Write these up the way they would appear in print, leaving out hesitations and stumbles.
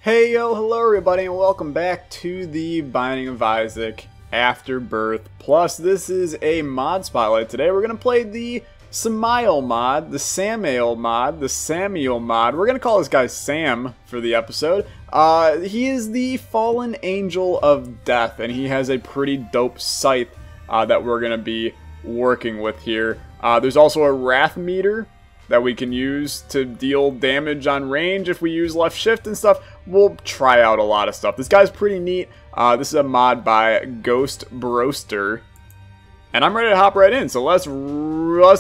Hey yo, hello everybody, and welcome back to the Binding of Isaac Afterbirth. Plus, this is a mod spotlight. Today we're going to play the SAMAEL mod, the SAMAEL mod, the SAMUEL mod. We're going to call this guy Sam for the episode. He is the fallen angel of death, and he has a pretty dope scythe that we're going to be working with here. There's also a wrath meter that we can use to deal damage on range if we use left shift and stuff. We'll try out a lot of stuff. This guy's pretty neat. This is a mod by Ghost Broster, and I'm ready to hop right in. So let's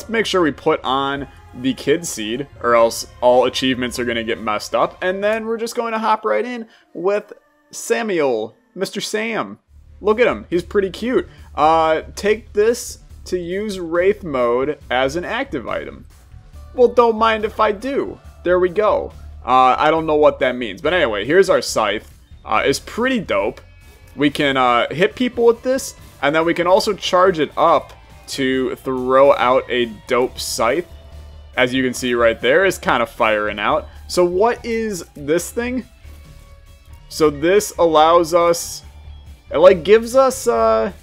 make sure we put on the kid seed, or else all achievements are going to get messed up. And then we're just going to hop right in with SAMUEL, Mr. Sam. Look at him. He's pretty cute. Take this to use Wraith mode as an active item. Well, don't mind if I do. There we go. I don't know what that means. But anyway, here's our scythe. It's pretty dope. We can hit people with this, and then we can also charge it up to throw out a dope scythe. As you can see right there, it's kind of firing out. So what is this thing? So this allows us... It like gives us... I'm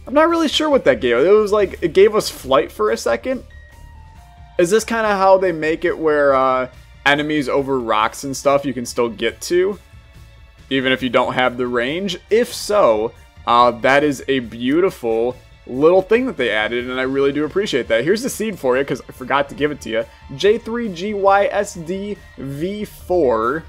not really sure what that gave. It was like... It gave us flight for a second. Is this kind of how they make it where enemies over rocks and stuff you can still get to, even if you don't have the range? If so, that is a beautiful little thing that they added, and I really do appreciate that. Here's the seed for you, because I forgot to give it to you. J3GYSDV4.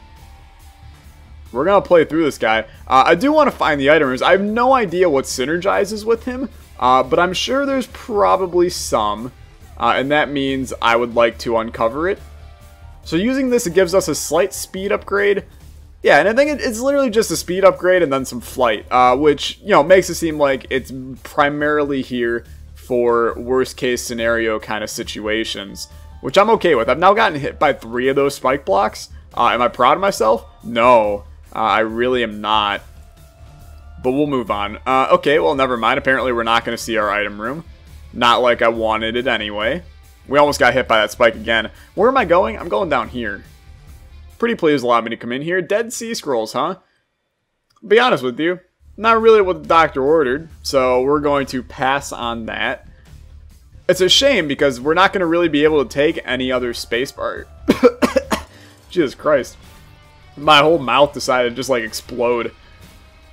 We're going to play through this guy. I do want to find the items. I have no idea what synergizes with him, but I'm sure there's probably some. And that means I would like to uncover it. So using this, it gives us a slight speed upgrade. Yeah, and I think it's literally just a speed upgrade and then some flight, which, you know, makes it seem like it's primarily here for worst case scenario kind of situations, which I'm okay with. I've now gotten hit by 3 of those spike blocks. Am I proud of myself? No, I really am not. But we'll move on. Okay, well, never mind. Apparently we're not going to see our item room. Not like I wanted it anyway. We almost got hit by that spike again. Where am I going? I'm going down here. Pretty please allow me to come in here. Dead Sea Scrolls, huh? Be honest with you, not really what the doctor ordered, so we're going to pass on that. It's a shame because we're not going to really be able to take any other spacebar. Jesus Christ. My whole mouth decided to just like explode.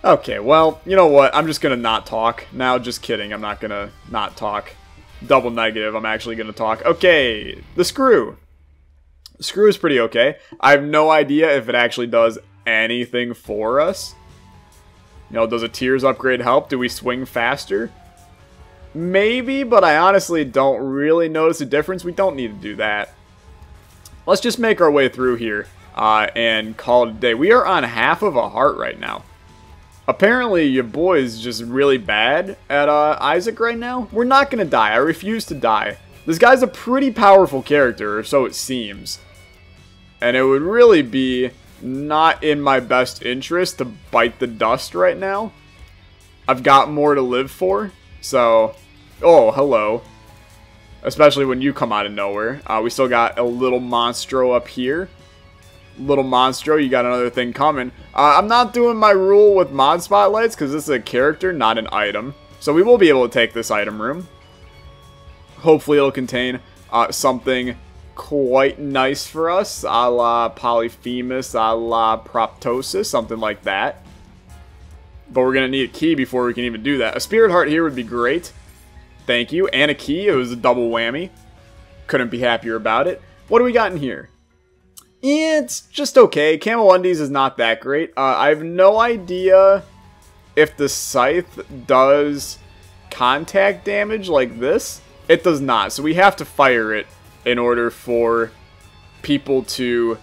Okay, well, you know what? I'm just going to not talk. Now, just kidding. I'm not going to not talk. Double negative. I'm actually going to talk. Okay, the screw. The screw is pretty okay. I have no idea if it actually does anything for us. You know, does a Tears upgrade help? Do we swing faster? Maybe, but I honestly don't really notice a difference. We don't need to do that. Let's just make our way through here and call it a day. We are on half of a heart right now. Apparently, your boy is just really bad at Isaac right now. We're not going to die. I refuse to die. This guy's a pretty powerful character, or so it seems. And it would really be not in my best interest to bite the dust right now. I've got more to live for, so... Oh, hello. Especially when you come out of nowhere. We still got a little monstro up here. Little monstro, you got another thing coming. I'm not doing my rule with mod spotlights because this is a character, not an item. So we will be able to take this item room. Hopefully it'll contain something quite nice for us, a la Polyphemus, a la Proptosis, something like that. But we're going to need a key before we can even do that. A spirit heart here would be great. Thank you. And a key. It was a double whammy. Couldn't be happier about it. What do we got in here? It's just okay. Camo Undies is not that great. I have no idea if the scythe does contact damage like this. It does not. So we have to fire it in order for people to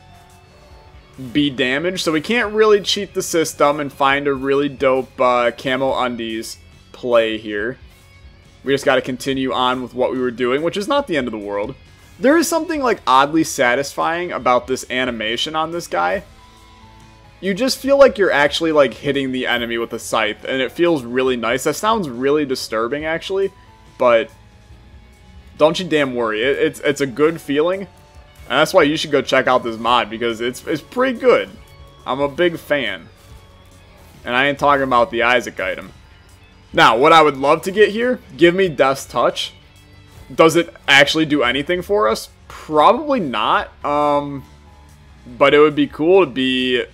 be damaged. So we can't really cheat the system and find a really dope Camo Undies play here. We just got to continue on with what we were doing, which is not the end of the world. There is something like oddly satisfying about this animation on this guy. You just feel like you're actually like hitting the enemy with a scythe, and it feels really nice. That sounds really disturbing actually, but don't you damn worry. It's a good feeling, and that's why you should go check out this mod because it's pretty good. I'm a big fan. And I ain't talking about the Isaac item. Now, what I would love to get here, give me Death's Touch. Does it actually do anything for us? Probably not. But it would be cool to be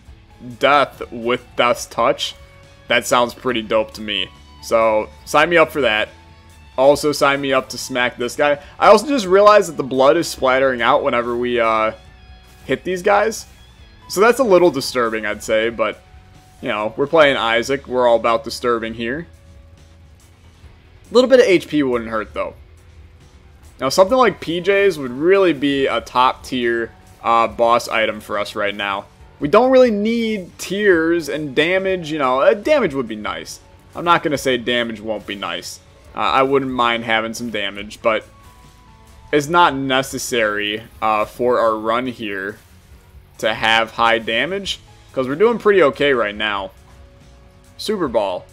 Death with Death's Touch. That sounds pretty dope to me. So, sign me up for that. Also, sign me up to smack this guy. I also just realized that the blood is splattering out whenever we hit these guys. So that's a little disturbing, I'd say. But, you know, we're playing Isaac. We're all about disturbing here. A little bit of HP wouldn't hurt, though. Now, something like PJs would really be a top-tier boss item for us right now. We don't really need tears and damage. You know, damage would be nice. I'm not going to say damage won't be nice. I wouldn't mind having some damage, but it's not necessary for our run here to have high damage, because we're doing pretty okay right now. Super Ball.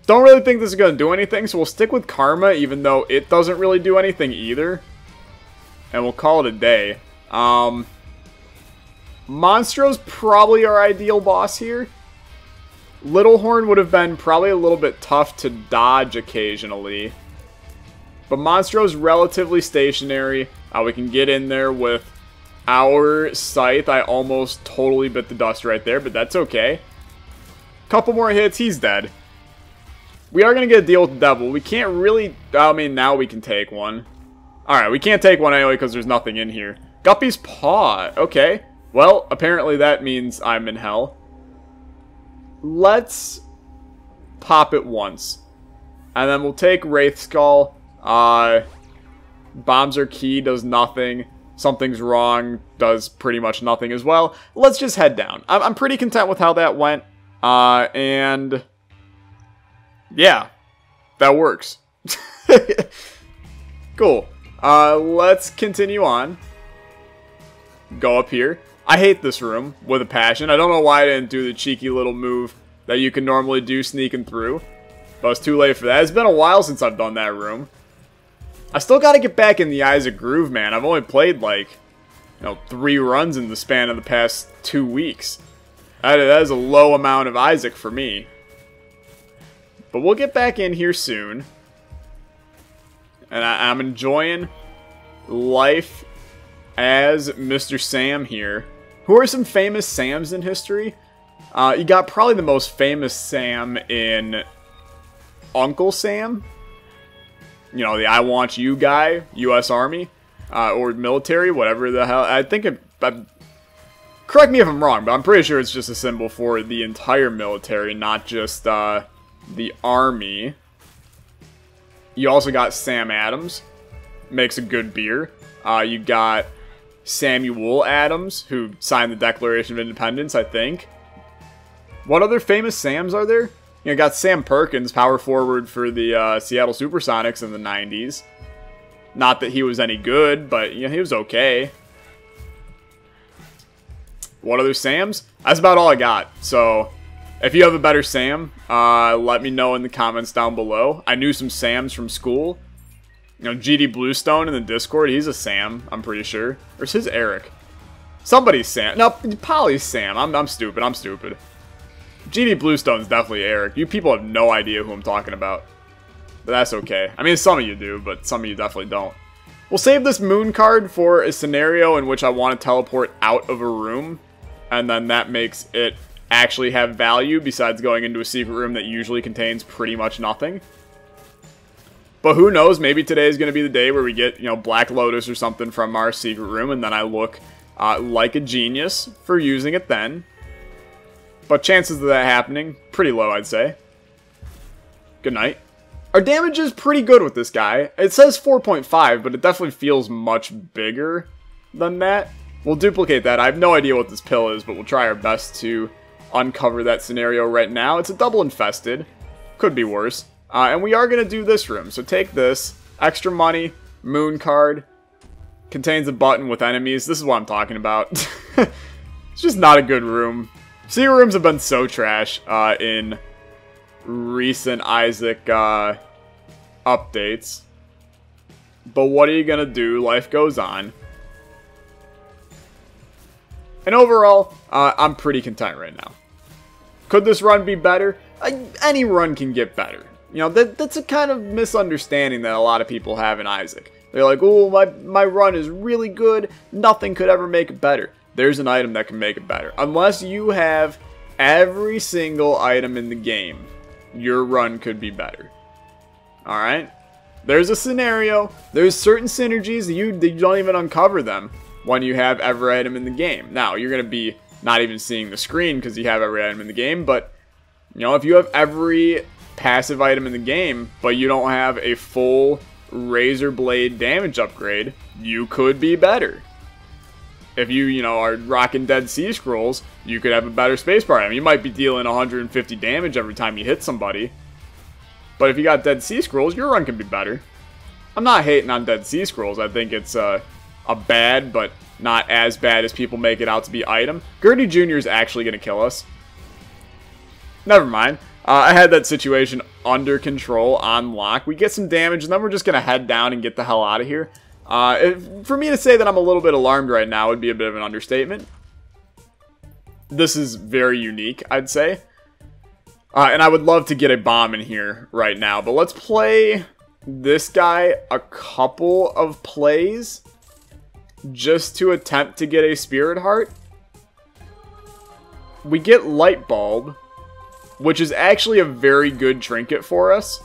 Don't really think this is going to do anything, so we'll stick with Karma, even though it doesn't really do anything either. And we'll call it a day. Monstro's probably our ideal boss here. Little Horn would have been probably a little bit tough to dodge occasionally. But Monstro's relatively stationary. We can get in there with our Scythe. I almost totally bit the dust right there, but that's okay. Couple more hits, he's dead. We are going to get a deal with the devil. We can't really... I mean, now we can take one. Alright, we can't take one anyway because there's nothing in here. Guppy's Paw. Okay. Well, apparently that means I'm in hell. Let's pop it once. And then we'll take Wraith Skull. Bombs are key, does nothing. Something's wrong, does pretty much nothing as well. Let's just head down. I'm pretty content with how that went. And... yeah, that works. Cool. Let's continue on. Go up here. I hate this room with a passion. I don't know why I didn't do the cheeky little move that you can normally do sneaking through. But it's too late for that. It's been a while since I've done that room. I still gotta get back in the Isaac groove, man. I've only played, like, 3 runs in the span of the past 2 weeks. That is a low amount of Isaac for me. But we'll get back in here soon. And I'm enjoying life as Mr. Sam here. Who are some famous Sams in history? You got probably the most famous Sam in Uncle Sam. You know, the I Want You guy, U.S. Army, or military, whatever the hell. I think correct me if I'm wrong, but I'm pretty sure it's just a symbol for the entire military, not just the army. You also got Sam Adams, makes a good beer. You got Samuel Adams, who signed the Declaration of Independence, I think. What other famous Sams are there? You got Sam Perkins, power forward for the Seattle Supersonics in the 90s. Not that he was any good, but he was okay. What other Sams? That's about all I got. So, if you have a better Sam, let me know in the comments down below. I knew some Sams from school. GD Bluestone in the Discord, he's a Sam, I'm pretty sure. Or is his Eric? Somebody's Sam. No, Polly's Sam. I'm stupid. GD Bluestone's definitely Eric. You people have no idea who I'm talking about. But that's okay. I mean, some of you do, but some of you definitely don't. We'll save this moon card for a scenario in which I want to teleport out of a room. And then that makes it actually have value besides going into a secret room that usually contains pretty much nothing. But who knows, maybe today is going to be the day where we get, Black Lotus or something from our secret room, and then I look like a genius for using it then. But chances of that happening, pretty low, I'd say. Good night. Our damage is pretty good with this guy. It says 4.5, but it definitely feels much bigger than that. We'll duplicate that. I have no idea what this pill is, but we'll try our best to uncover that scenario right now. It's a double infested. Could be worse. And we are going to do this room. So take this. Extra money. Moon card. Contains a button with enemies. This is what I'm talking about. It's just not a good room. Secret rooms have been so trash in recent Isaac updates. But what are you going to do? Life goes on. And overall, I'm pretty content right now. Could this run be better? Any run can get better. You know, that's a kind of misunderstanding that a lot of people have in Isaac. They're like, oh, my run is really good. Nothing could ever make it better. There's an item that can make it better. Unless you have every single item in the game, your run could be better. Alright? There's a scenario. There's certain synergies that you don't even uncover them when you have every item in the game. Now, you're going to be not even seeing the screen because you have every item in the game, but, you know, if you have every passive item in the game, but you don't have a full razor blade damage upgrade, you could be better. If you know, are rocking Dead Sea Scrolls, you could have a better spacebar item. You might be dealing 150 damage every time you hit somebody, but if you got Dead Sea Scrolls, your run can be better. I'm not hating on Dead Sea Scrolls. I think it's a bad, but not as bad as people make it out to be item. Gertie Jr. is actually going to kill us. Never mind. I had that situation under control on lock. We get some damage, and then we're just going to head down and get the hell out of here. For me to say that I'm a little bit alarmed right now would be a bit of an understatement. This is very unique, I'd say. And I would love to get a bomb in here right now. But let's play this guy a couple of plays just to attempt to get a Spirit Heart. We get Light Bulb, which is actually a very good trinket for us.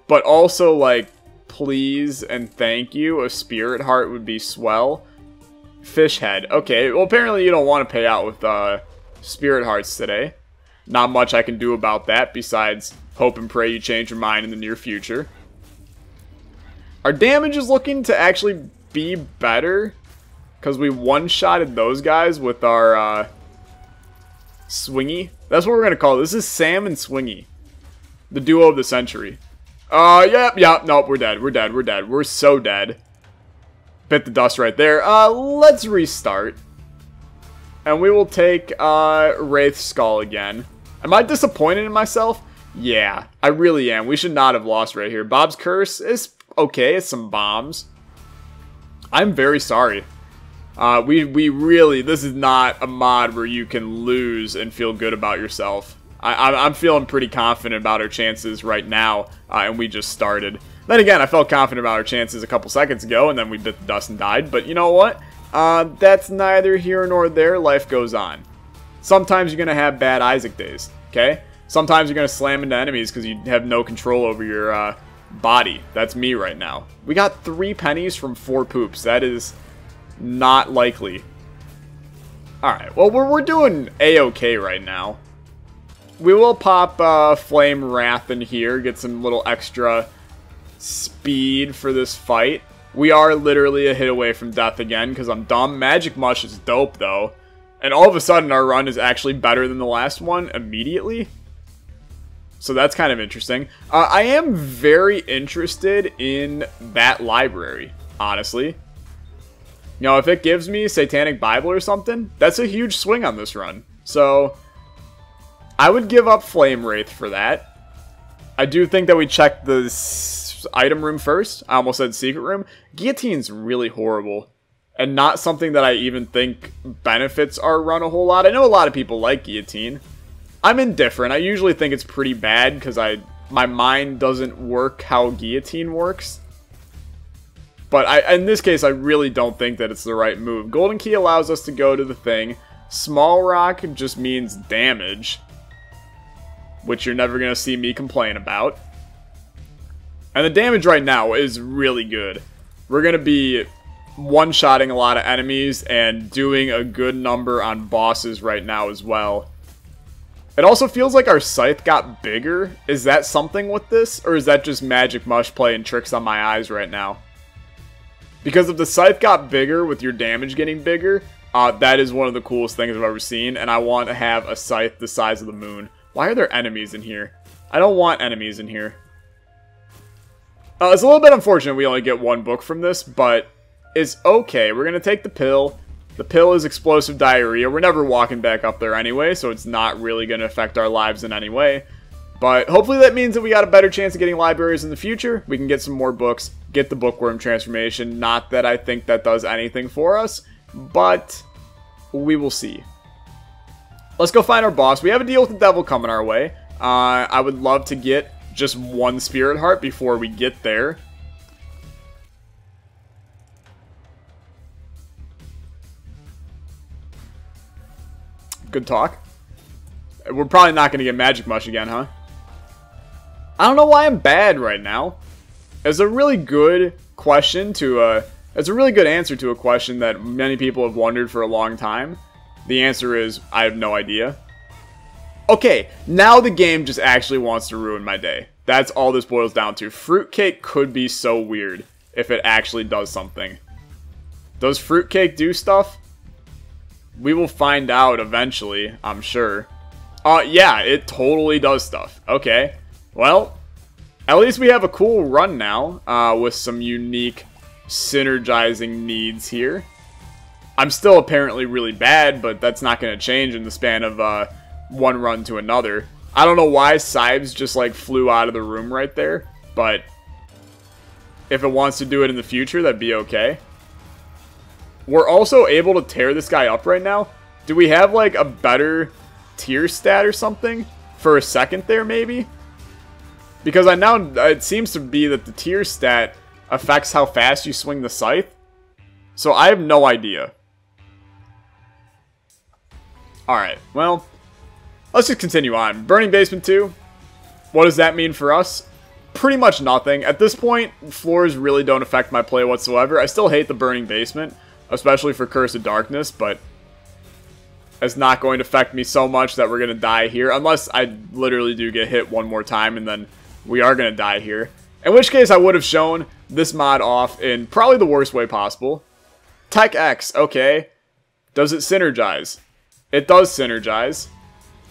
But also, like, please and thank you, a Spirit Heart would be swell. Fish Head. Okay, well, apparently you don't want to pay out with Spirit Hearts today. Not much I can do about that besides hope and pray you change your mind in the near future. Our damage is looking to actually be better because we one-shotted those guys with our Swingy. That's what we're going to call it. This is Sam and Swingy. The duo of the century. Yep, nope, we're dead. We're so dead. Bit the dust right there. Let's restart. And we will take Wraith's Skull again. Am I disappointed in myself? Yeah, I really am. We should not have lost right here. Bob's Curse is okay. It's some bombs. I'm very sorry. We really, this is not a mod where you can lose and feel good about yourself. I'm feeling pretty confident about our chances right now, and we just started. Then again, I felt confident about our chances a couple seconds ago, and then we bit the dust and died. But you know what? That's neither here nor there. Life goes on. Sometimes you're going to have bad Isaac days, okay? Sometimes you're going to slam into enemies because you have no control over your body. That's me right now. We got 3 pennies from 4 poops. That is not likely. Alright, well, we're doing A-okay right now. We will pop Flame Wrath in here, get some little extra speed for this fight. We are literally a hit away from death again because I'm dumb. Magic Mush is dope, though. And all of a sudden, our run is actually better than the last one immediately. So that's kind of interesting. I am very interested in that library, honestly. You know, if it gives me Satanic Bible or something, that's a huge swing on this run. So I would give up Flame Wraith for that. I do think that we check the item room first. I almost said secret room. Guillotine's really horrible. And not something that I even think benefits our run a whole lot. I know a lot of people like Guillotine. I'm indifferent. I usually think it's pretty bad because my mind doesn't work how Guillotine works. But in this case, I really don't think that it's the right move. Golden Key allows us to go to the thing. Small Rock just means damage, which you're never going to see me complain about. And the damage right now is really good. We're going to be one-shotting a lot of enemies and doing a good number on bosses right now as well. It also feels like our scythe got bigger. Is that something with this? Or is that just Magic Mush playing tricks on my eyes right now? Because if the scythe got bigger with your damage getting bigger, that is one of the coolest things I've ever seen. And I want to have a scythe the size of the moon. Why are there enemies in here? I don't want enemies in here. It's a little bit unfortunate we only get 1 book from this, but it's okay. We're going to take the pill. The pill is explosive diarrhea. We're never walking back up there anyway, so it's not really going to affect our lives in any way. But hopefully that means that we got a better chance of getting libraries in the future. We can get some more books, get the bookworm transformation. Not that I think that does anything for us. but we will see. Let's go find our boss. We have a deal with the devil coming our way. I would love to get just one spirit heart before we get there. Good talk. We're probably not going to get magic mush again, huh? I don't know why I'm bad right now. It's a really good question to it's a really good answer to a question that many people have wondered for a long time. The answer is, I have no idea. Okay, now the game just actually wants to ruin my day. That's all this boils down to. Fruitcake could be so weird if it actually does something. Does fruitcake do stuff? We will find out eventually, I'm sure. Yeah, it totally does stuff. Okay, well, at least we have a cool run now, with some unique synergizing needs here. I'm still apparently really bad, but that's not going to change in the span of one run to another. I don't know why Sibes just like flew out of the room right there, but if it wants to do it in the future, that'd be okay. We're also able to tear this guy up right now. Do we have like a better tier stat or something for a second there maybe? Because it seems to be that the tier stat affects how fast you swing the scythe. So I have no idea. Alright, well, let's just continue on. Burning Basement 2. What does that mean for us? Pretty much nothing. At this point, floors really don't affect my play whatsoever. I still hate the Burning Basement, especially for Curse of Darkness, but it's not going to affect me so much that we're going to die here. Unless I literally do get hit one more time, and then we are going to die here. In which case, I would have shown this mod off in probably the worst way possible. Tech X, okay. Does it synergize? It does synergize.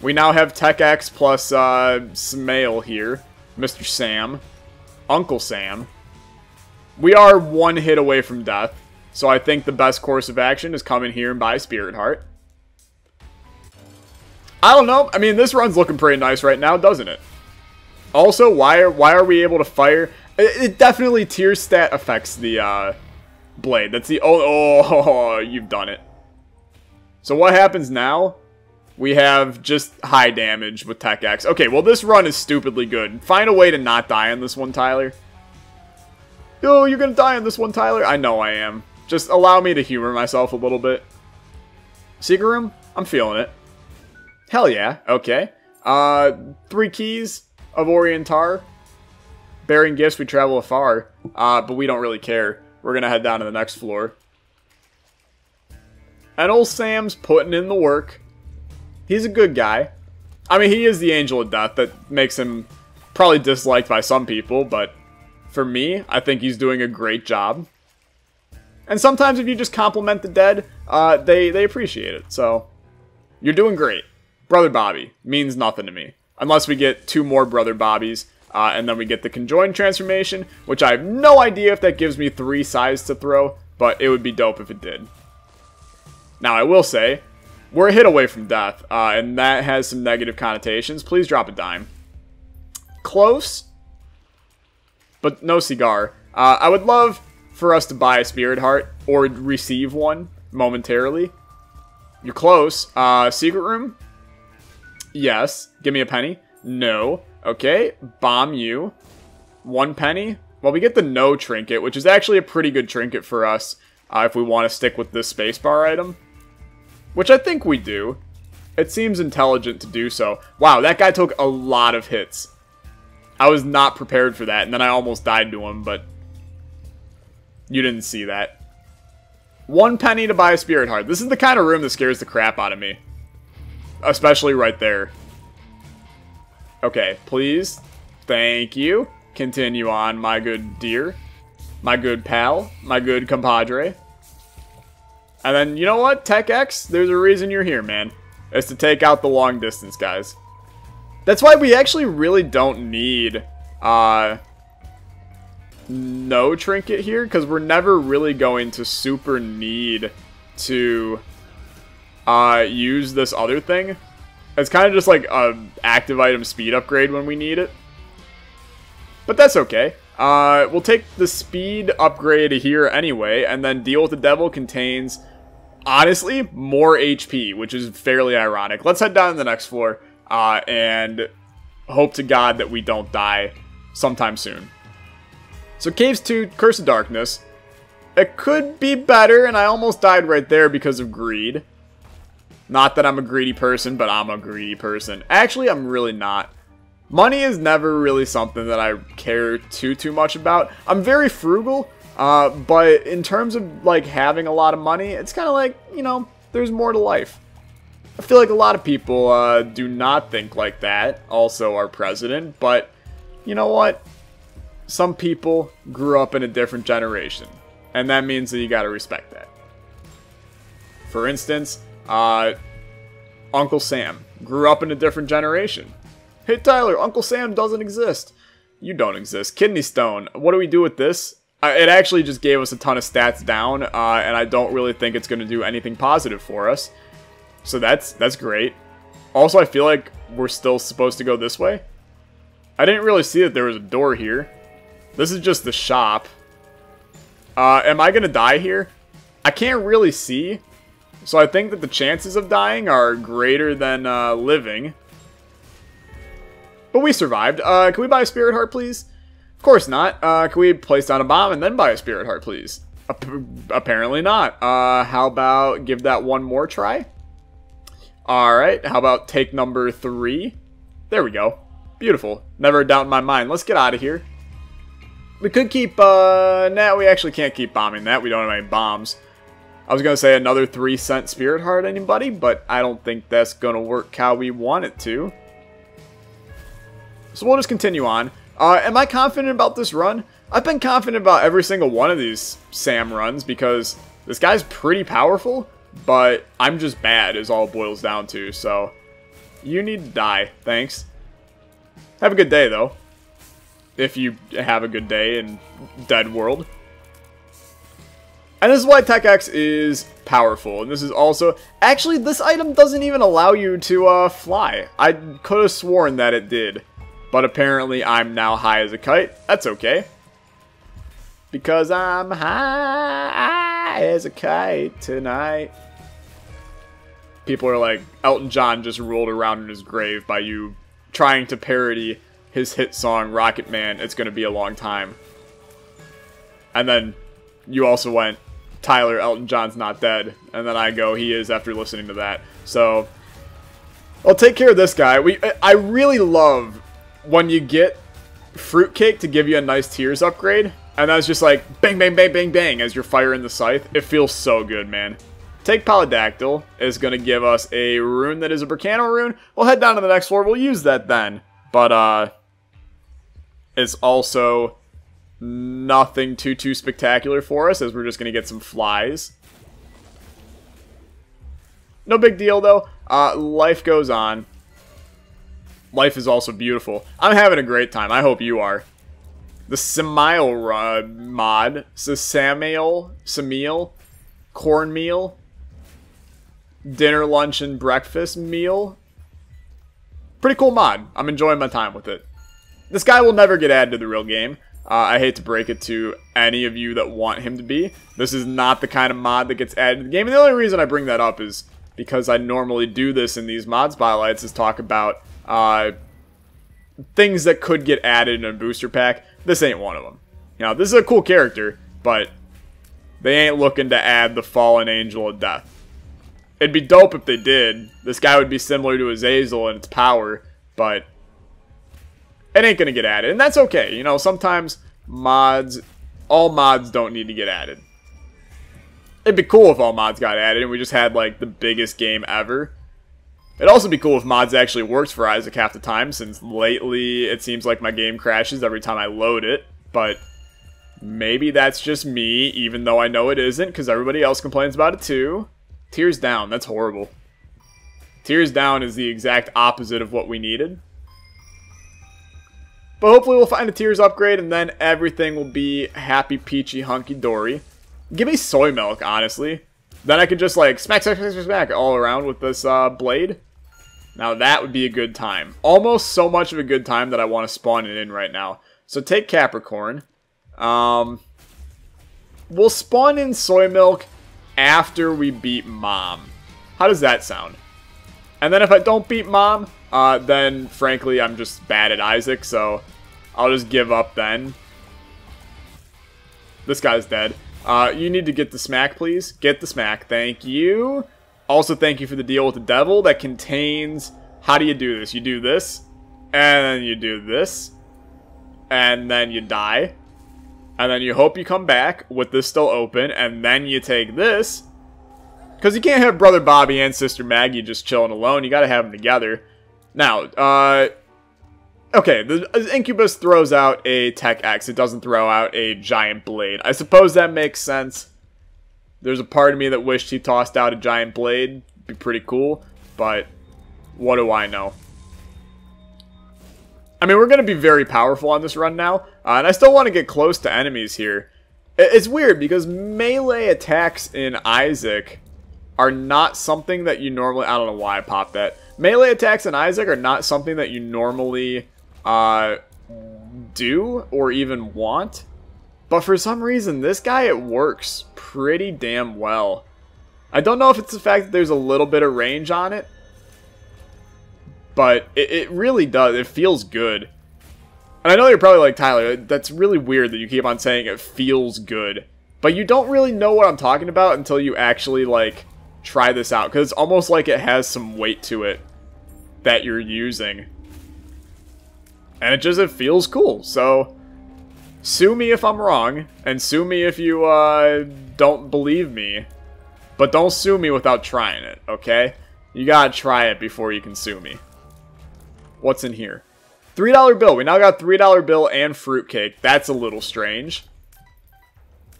We now have Tech X plus SAMAEL here. Mr. Sam. Uncle Sam. We are one hit away from death. So I think the best course of action is come in here and buy Spirit Heart. I don't know. I mean, this run's looking pretty nice right now, doesn't it? Also, why are we able to fire? It definitely tier stat affects the blade. That's the... Oh, you've done it. So what happens now? We have just high damage with Tech X. Okay, well this run is stupidly good. Find a way to not die on this one, Tyler. Yo, you're gonna die on this one, Tyler? I know I am. Just allow me to humor myself a little bit. Secret room? I'm feeling it. Hell yeah. Okay. 3 keys of Orientar. Bearing gifts, we travel afar. But we don't really care. We're gonna head down to the next floor. And old Sam's putting in the work. He's a good guy. I mean, he is the angel of death. That makes him probably disliked by some people, but for me, I think he's doing a great job. And sometimes if you just compliment the dead, they appreciate it. So, you're doing great. Brother Bobby means nothing to me. Unless we get 2 more Brother Bobbies, and then we get the conjoined transformation, which I have no idea if that gives me 3 sides to throw, but it would be dope if it did. Now, I will say, we're a hit away from death, and that has some negative connotations. Please drop a dime. Close, but no cigar. I would love for us to buy a Spirit Heart, or receive one momentarily. You're close. Secret room? Yes. Give me a penny. No. Okay. Bomb you. 1 penny. Well, we get the no trinket, which is actually a pretty good trinket for us, if we want to stick with this spacebar item. Which I think we do. It seems intelligent to do so. Wow, that guy took a lot of hits. I was not prepared for that, and then I almost died to him, but you didn't see that. 1 penny to buy a Spirit Heart. This is the kind of room that scares the crap out of me. Especially right there. Okay, please. Thank you. Continue on, my good dear. My good pal. My good compadre. And then, you know what? Tech X, there's a reason you're here, man. It's to take out the long distance guys. That's why we actually really don't need no trinket here, because we're never really going to super need to use this other thing. It's kind of just like a active item speed upgrade when we need it. But that's okay. We'll take the speed upgrade here anyway, and then Deal with the Devil contains honestly, more HP, which is fairly ironic. Let's head down to the next floor and hope to God that we don't die sometime soon. So Caves 2, Curse of Darkness. It could be better, and I almost died right there because of greed. Not that I'm a greedy person, but I'm a greedy person. Actually, I'm really not. Money is never really something that I care too much about. I'm very frugal, but in terms of like having a lot of money, it's kind of like, you know, there's more to life. I feel like a lot of people do not think like that, also our president, but you know what? Some people grew up in a different generation, and that means that you gotta respect that. For instance, Uncle Sam grew up in a different generation. Hey Tyler, Uncle Sam doesn't exist. You don't exist. Kidney stone. What do we do with this? It actually just gave us a ton of stats down, and I don't really think it's going to do anything positive for us. So that's great. Also, I feel like we're still supposed to go this way. I didn't really see that there was a door here. This is just the shop. Am I going to die here? I can't really see. So I think that the chances of dying are greater than living. But we survived. Can we buy a spirit heart, please? Of course not. Can we place down a bomb and then buy a spirit heart, please? Apparently not. How about give that one more try? Alright, how about take number 3? There we go. Beautiful. Never a doubt in my mind. Let's get out of here. We could keep, nah, we actually can't keep bombing that. We don't have any bombs. I was going to say another 3-cent spirit heart, anybody, but I don't think that's going to work how we want it to. So we'll just continue on. Am I confident about this run? I've been confident about every single one of these Sam runs because this guy's pretty powerful, but I'm just bad is all it boils down to. So you need to die. Thanks. Have a good day, though. If you have a good day in Dead World. And this is why Tech X is powerful. And this is also... Actually, this item doesn't even allow you to fly. I could have sworn that it did. But apparently I'm now high as a kite. That's okay. Because I'm high as a kite tonight. People are like, Elton John just rolled around in his grave by you trying to parody his hit song, Rocket Man, It's Gonna Be a Long Time. And then you also went, Tyler, Elton John's not dead. And then I go, he is after listening to that. So, I'll take care of this guy. I really love when you get Fruitcake to give you a nice Tears upgrade. And that's just like, bang, bang, bang, bang, bang, as you're firing the scythe. It feels so good, man. Take Polydactyl is going to give us a rune that is a Bercano rune. We'll head down to the next floor. We'll use that then. But, it's also nothing too spectacular for us, as we're just going to get some flies. No big deal, though. Life goes on. Life is also beautiful. I'm having a great time. I hope you are. The SAMAEL mod. SAMAEL, cornmeal, dinner, lunch, and breakfast meal. Pretty cool mod. I'm enjoying my time with it. This guy will never get added to the real game. I hate to break it to any of you that want him to be. This is not the kind of mod that gets added to the game. And the only reason I bring that up is because I normally do this in these mod spotlights, is talk about things that could get added in a booster pack. This ain't one of them. You know, this is a cool character, but they ain't looking to add the Fallen Angel of Death. It'd be dope if they did. This guy would be similar to Azazel in its power, but it ain't gonna get added. And that's okay. You know, sometimes all mods don't need to get added. It'd be cool if all mods got added and we just had, like, the biggest game ever. It'd also be cool if mods actually worked for Isaac half the time, since lately it seems like my game crashes every time I load it. But maybe that's just me, even though I know it isn't, because everybody else complains about it too. Tears down, that's horrible. Tears down is the exact opposite of what we needed. But hopefully we'll find a Tears upgrade, and then everything will be happy, peachy, hunky-dory. Give me soy milk, honestly. Then I could just, like, smack, smack, smack, smack all around with this blade. Now that would be a good time. Almost so much of a good time that I want to spawn it in right now. So take Capricorn. We'll spawn in soy milk after we beat Mom. How does that sound? And then if I don't beat Mom, then frankly I'm just bad at Isaac, so I'll just give up then. This guy's dead. You need to get the smack, please. Get the smack. Thank you. Also, thank you for the deal with the devil that contains... How do you do this? You do this, and then you do this, and then you die. And then you hope you come back with this still open, and then you take this. Because you can't have Brother Bobby and Sister Maggie just chilling alone. You gotta have them together. Now, okay, the Incubus throws out a Tech X. It doesn't throw out a Giant Blade. I suppose that makes sense. There's a part of me that wished he tossed out a Giant Blade. Be pretty cool, but what do I know? I mean, we're going to be very powerful on this run now, and I still want to get close to enemies here. It's weird, because melee attacks in Isaac are not something that you normally... I don't know why I popped that. Melee attacks in Isaac are not something that you normally do or even want. But for some reason, this guy, it works pretty damn well. I don't know if it's the fact that there's a little bit of range on it, but it really does. It feels good. And I know you're probably like, Tyler, that's really weird that you keep on saying it feels good. But you don't really know what I'm talking about until you actually, like, try this out. Because it's almost like it has some weight to it that you're using. And it feels cool. So, sue me if I'm wrong. And sue me if you don't believe me. But don't sue me without trying it, okay? You gotta try it before you can sue me. What's in here? $3 bill. We now got $3 bill and fruitcake. That's a little strange.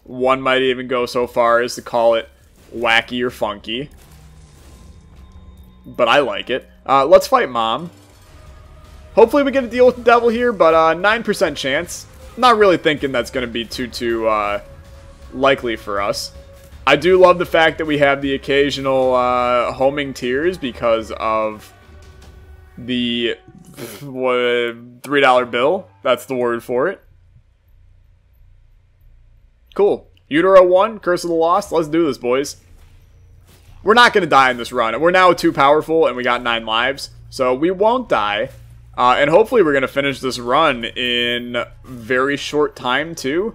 One might even go so far as to call it wacky or funky. But I like it. Let's fight Mom. Hopefully we get a deal with the devil here, but 9% chance. Not really thinking that's going to be too likely for us. I do love the fact that we have the occasional homing tears because of the $3 bill. That's the word for it. Cool. Utero 1, Curse of the Lost. Let's do this, boys. We're not going to die in this run. We're now too powerful, and we got 9 lives. So we won't die. And hopefully we're going to finish this run in very short time, too.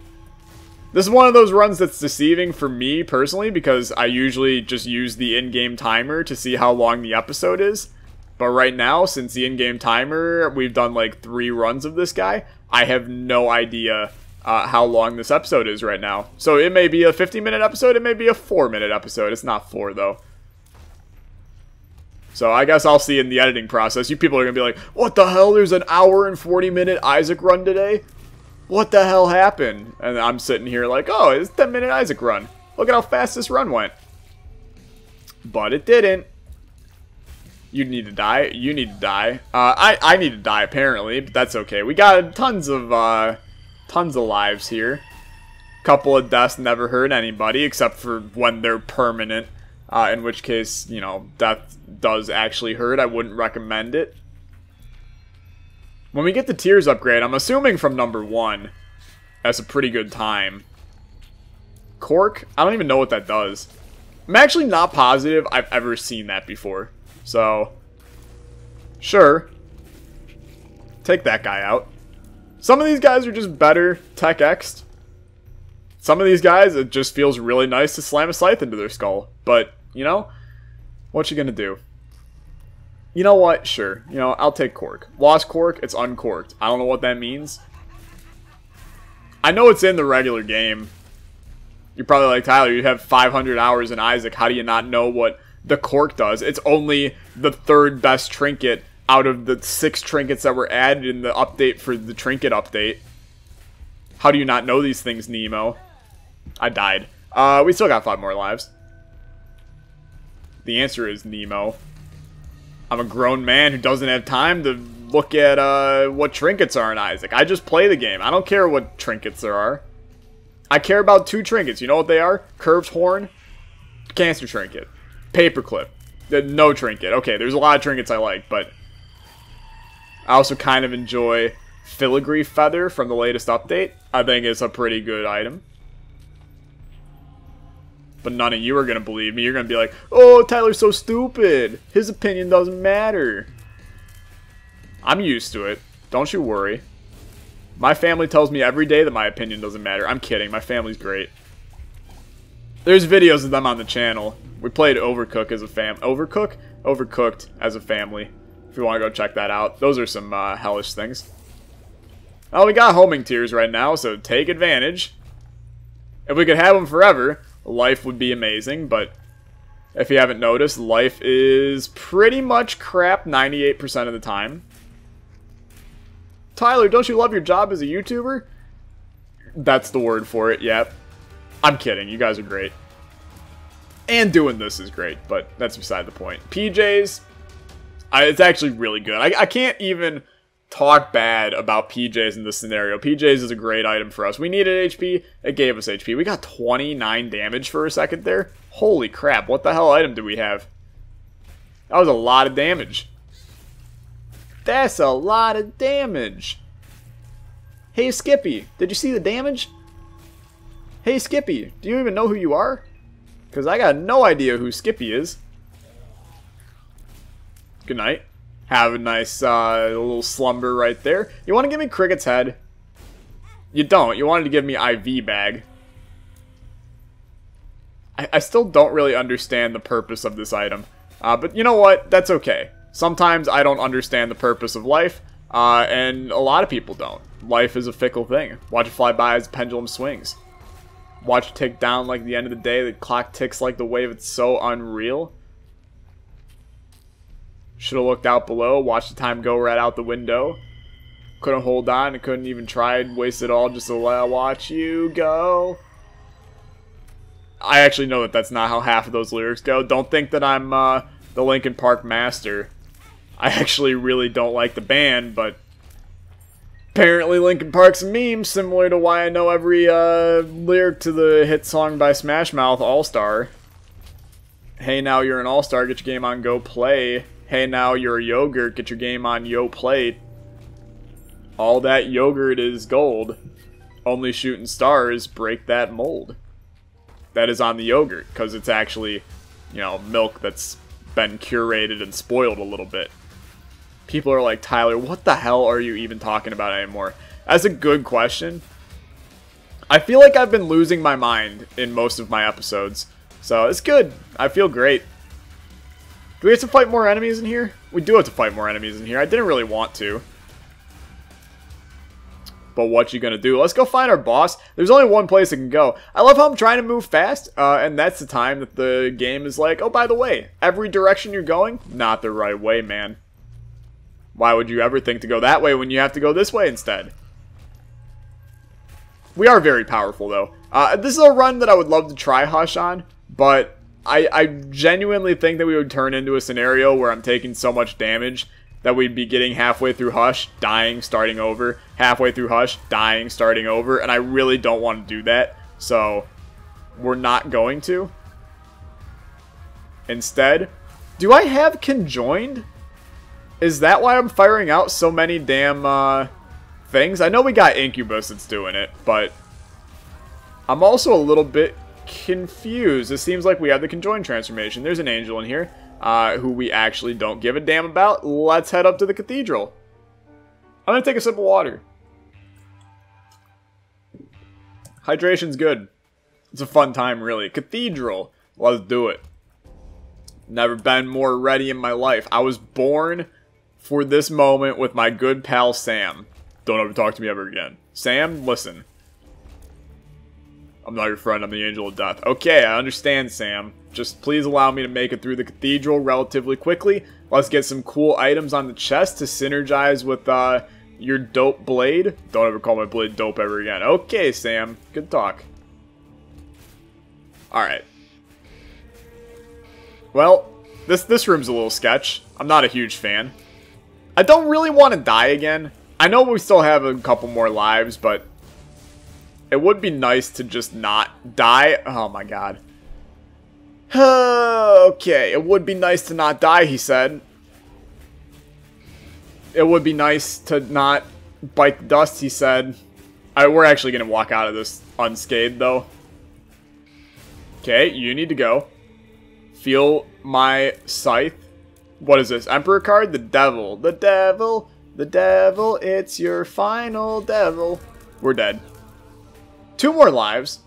This is one of those runs that's deceiving for me, personally, because I usually just use the in-game timer to see how long the episode is. But right now, since the in-game timer, we've done like 3 runs of this guy, I have no idea how long this episode is right now. So it may be a 50-minute episode, it may be a 4-minute episode. It's not 4, though. So I guess I'll see in the editing process. You people are going to be like, what the hell? There's an hour and 40-minute Isaac run today? What the hell happened? And I'm sitting here like, oh, it's a 10-minute Isaac run. Look at how fast this run went. But it didn't. You need to die. You need to die. I need to die, apparently, but that's okay. We got tons of lives here. Couple of deaths never hurt anybody, except for when they're permanent. In which case, you know, death does actually hurt. I wouldn't recommend it. When we get the tears upgrade, I'm assuming from number 1. That's a pretty good time. Cork? I don't even know what that does. I'm actually not positive I've ever seen that before. So, sure. Take that guy out. Some of these guys are just better Tech X'd. Some of these guys, it just feels really nice to slam a scythe into their skull. But, you know, what you gonna do? You know what? Sure. You know, I'll take Cork. Lost Cork, it's uncorked. I don't know what that means. I know it's in the regular game. You're probably like, Tyler, you have 500 hours in Isaac. How do you not know what the cork does? It's only the 3rd best trinket out of the 6 trinkets that were added in the update for the trinket update. How do you not know these things, Nemo? I died. We still got 5 more lives. The answer is Nemo. I'm a grown man who doesn't have time to look at what trinkets are in Isaac. I just play the game. I don't care what trinkets there are. I care about 2 trinkets. You know what they are? Curved horn, cancer trinket, paperclip. No trinket. Okay, there's a lot of trinkets I like, but I also kind of enjoy filigree feather from the latest update. I think it's a pretty good item. But none of you are going to believe me. You're going to be like, oh, Tyler's so stupid. His opinion doesn't matter. I'm used to it. Don't you worry. My family tells me every day that my opinion doesn't matter. I'm kidding. My family's great. There's videos of them on the channel. We played Overcooked as a Overcooked as a family. If you want to go check that out. Those are some hellish things. Well, we got homing tiers right now, so take advantage. If we could have them forever, life would be amazing, but if you haven't noticed, life is pretty much crap 98% of the time. Tyler, don't you love your job as a YouTuber? That's the word for it, yep. I'm kidding, you guys are great. And doing this is great, but that's beside the point. PJs, it's actually really good. I can't even talk bad about PJs in this scenario. PJs is a great item for us. We needed HP, it gave us HP. We got 29 damage for a second there. Holy crap, what the hell item do we have? That was a lot of damage. That's a lot of damage. Hey Skippy, did you see the damage? Hey Skippy, do you even know who you are? Because I got no idea who Skippy is. Good night. Have a nice little slumber right there. You want to give me Cricket's head? You don't. You wanted to give me IV bag. I still don't really understand the purpose of this item. But you know what? That's okay. Sometimes I don't understand the purpose of life. And a lot of people don't. Life is a fickle thing. Watch it fly by as the pendulum swings. Watch it tick down like the end of the day. The clock ticks like the wave. It's so unreal. Should have looked out below. Watched the time go right out the window. Couldn't hold on. And couldn't even try. Waste it all just to watch you go. I actually know that that's not how half of those lyrics go. Don't think that I'm the Linkin Park master. I actually really don't like the band, but apparently Linkin Park's a meme, similar to why I know every lyric to the hit song by Smash Mouth, All-Star. Hey, now you're an all-star, get your game on, go play. Hey, now you're a yogurt, get your game on, yo play. All that yogurt is gold. Only shooting stars break that mold. That is on the yogurt, because it's actually, you know, milk that's been curated and spoiled a little bit. People are like, Tyler, what the hell are you even talking about anymore? That's a good question. I feel like I've been losing my mind in most of my episodes. So it's good. I feel great. Do we have to fight more enemies in here? We do have to fight more enemies in here. I didn't really want to. But what you gonna do? Let's go find our boss. There's only one place it can go. I love how I'm trying to move fast. And that's the time that the game is like, oh, by the way, every direction you're going, not the right way, man. Why would you ever think to go that way when you have to go this way instead? We are very powerful, though. This is a run that I would love to try Hush on, but I genuinely think that we would turn into a scenario where I'm taking so much damage that we'd be getting halfway through Hush, dying, starting over, halfway through Hush, dying, starting over, and I really don't want to do that, so we're not going to. Instead, do I have conjoined? Is that why I'm firing out so many damn things? I know we got Incubus that's doing it, but I'm also a little bit confused. It seems like we have the conjoined transformation. There's an angel in here who we actually don't give a damn about. Let's head up to the Cathedral. I'm going to take a sip of water. Hydration's good. It's a fun time, really. Cathedral. Let's do it. Never been more ready in my life. I was born for this moment with my good pal Sam. Don't ever talk to me ever again. Sam, listen. I'm not your friend, I'm the angel of death. Okay, I understand, Sam. Just please allow me to make it through the cathedral relatively quickly. Let's get some cool items on the chest to synergize with your dope blade. Don't ever call my blade dope ever again. Okay, Sam. Good talk. Alright. Well, this room's a little sketch. I'm not a huge fan. I don't really want to die again. I know we still have a couple more lives, but it would be nice to just not die. Oh my god. Okay, it would be nice to not die, he said. It would be nice to not bite the dust, he said. We're actually going to walk out of this unscathed, though. Okay, you need to go. Feel my scythe. What is this? Emperor card? The devil. The devil. The devil. It's your final devil. We're dead. 2 more lives.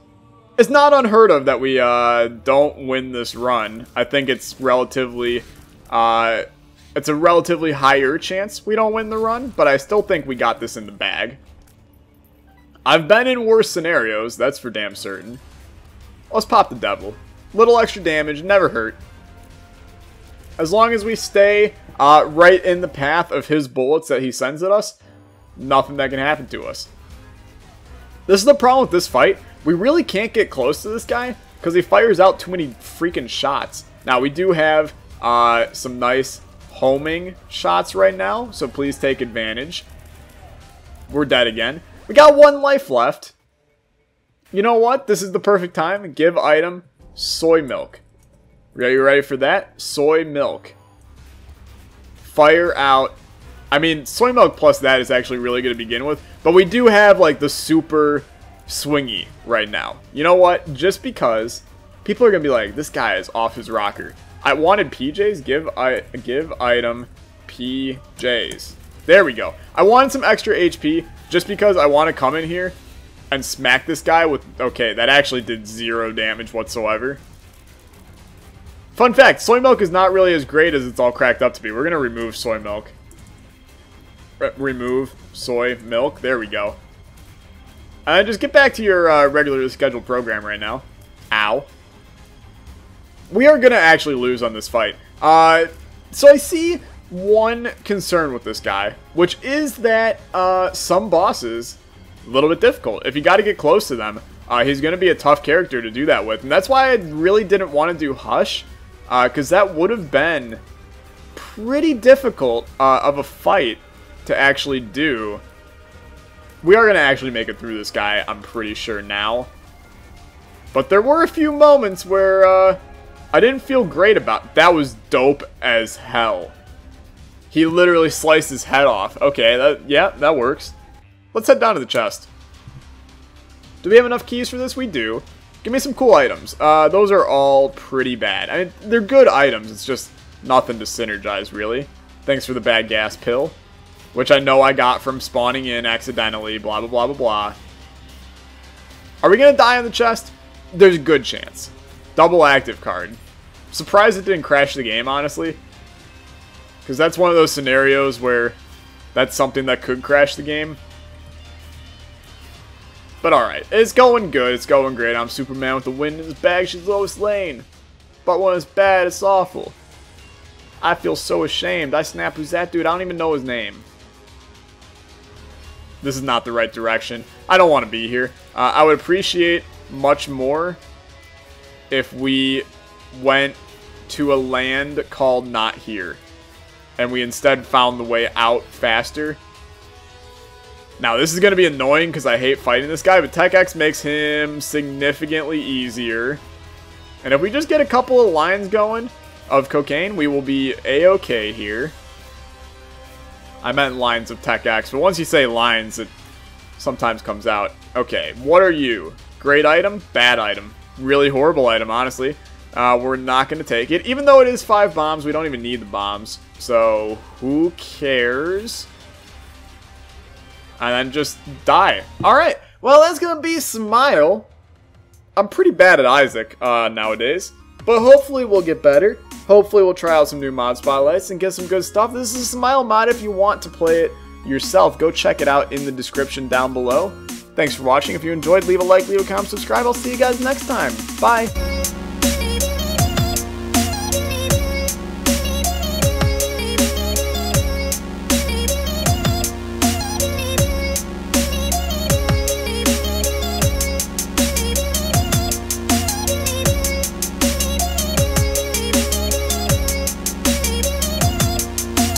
It's not unheard of that we don't win this run. I think it's relatively... it's a relatively higher chance we don't win the run, but I still think we got this in the bag. I've been in worse scenarios, that's for damn certain. Let's pop the devil. Little extra damage, never hurt. As long as we stay right in the path of his bullets that he sends at us, nothing that can happen to us. This is the problem with this fight. We really can't get close to this guy because he fires out too many freaking shots. Now, we do have some nice homing shots right now, so please take advantage. We're dead again. We got 1 life left. You know what? This is the perfect time. Give item soy milk. Are you ready for that? Soy milk. Fire out. I mean, soy milk plus that is actually really good to begin with. But we do have, like, the super swingy right now. You know what? Just because people are going to be like, this guy is off his rocker. I wanted PJs. Give item PJs. There we go. I wanted some extra HP just because I want to come in here and smack this guy with... Okay, that actually did 0 damage whatsoever. Fun fact, soy milk is not really as great as it's all cracked up to be. We're going to remove soy milk. Remove soy milk. There we go. Just get back to your regularly scheduled program right now. Ow. We are going to actually lose on this fight. So I see one concern with this guy, which is that some bosses, a little bit difficult. If you got to get close to them, he's going to be a tough character to do that with. And that's why I really didn't want to do Hush, because that would have been pretty difficult of a fight to actually do. We are going to actually make it through this guy, I'm pretty sure now. But there were a few moments where I didn't feel great about. That was dope as hell. He literally sliced his head off. Okay, yeah, that works. Let's head down to the chest. Do we have enough keys for this? We do. Give me some cool items. Those are all pretty bad. I mean, they're good items. It's just nothing to synergize, really. Thanks for the bad gas pill, which I know I got from spawning in accidentally, blah, blah, blah, blah, blah. Are we going to die on the chest? There's a good chance. Double active card. Surprised it didn't crash the game, honestly. Because that's one of those scenarios where that's something that could crash the game. But alright, it's going good, it's going great. I'm Superman with the wind in his bag, she's Lois Lane. But when it's bad, it's awful. I feel so ashamed. I snap, who's that dude? I don't even know his name. This is not the right direction. I don't want to be here. I would appreciate much more if we went to a land called Not Here. And we instead found the way out faster. Now, this is going to be annoying because I hate fighting this guy, but Tech X makes him significantly easier. And if we just get a couple of lines going of cocaine, we will be A-okay here. I meant lines of Tech X, but once you say lines, it sometimes comes out. Okay, what are you? Great item? Bad item. Really horrible item, honestly. We're not going to take it. Even though it is 5 bombs, we don't even need the bombs. So, who cares? And then just die. Alright, well that's going to be SAMAEL. I'm pretty bad at Isaac nowadays. But hopefully we'll get better. Hopefully we'll try out some new mod spotlights and get some good stuff. This is a SAMAEL mod. If you want to play it yourself, go check it out in the description down below. Thanks for watching. If you enjoyed, leave a like, leave a comment, subscribe. I'll see you guys next time. Bye.